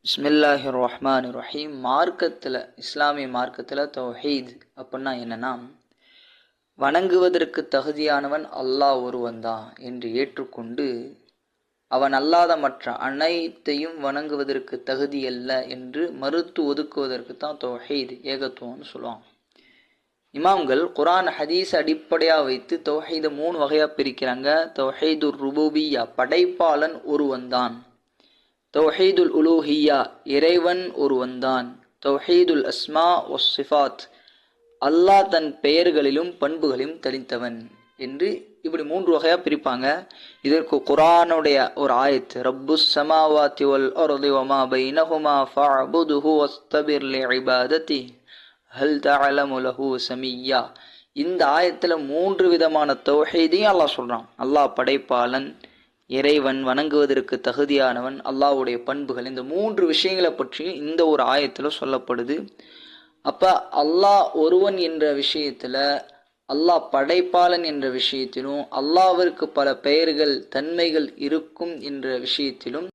பிஸ்மில்லாஹிர் ரஹ்மானிர் ரஹீம். இஸ்லாமிய மார்க்கத்தில் தௌஹீத் அப்படின்னா என்னன்னா, வணங்குவதற்கு தகுதியானவன் அல்லாஹ் ஒருவன்தான் என்று ஏற்றுக்கொண்டு அவன் அல்லாத மற்ற அனைத்தையும் வணங்குவதற்கு தகுதியல்ல என்று மறுத்து ஒதுக்குவதற்கு தான் தௌஹீத், ஏகத்துவம்னு சொல்லுவாங்க. இமாம்கள் குர்ஆன் ஹதீஸ் அடிப்படையாக வைத்து தௌஹீதை 3 வகையாக பிரிக்கிறாங்க. தௌஹீதுர் ருபூபிய்யா, படைப்பாளன் ஒருவன்தான். தௌஹீதுல் உலூஹிய்யா, இறைவன் ஒருவன்தான். தௌஹீதுல் அஸ்மா வஸ் சிஃபாத், அல்லாஹ் தன் பெயர்களிலும் பண்புகளிலும் தனித்தவன் என்று இப்படி 3 வகையாக பிரிப்பாங்க. இதற்கு குர்ஆனுடைய ஒரு ஆயத், ரப்புஸ் ஸமாவாத்தி வல் அர்தி வமா பைனஹுமா ஃபஅபுதுஹு வஸ்தபிர் லிஇபாதத்தி ஹல் தஅலமு லஹு சமிய்யா. இந்த ஆயத்தில் 3 விதமான தௌஹீதையும் அல்லாஹ் சொல்றான். அல்லாஹ் படைப்பாளன், இறைவன், வணங்குவதற்கு தகுதியானவன், அல்லாஹ்வுடைய பண்புகள், இந்த 3 விஷயங்களை பற்றி இந்த ஒரு ஆயத்தில் சொல்லப்படுது. அப்போ அல்லாஹ் ஒருவன் என்ற விஷயத்தில், அல்லாஹ் படைப்பாளன் என்ற விஷயத்திலும், அல்லாஹ்விற்கு பல பெயர்கள் தன்மைகள் இருக்கும் என்ற விஷயத்திலும்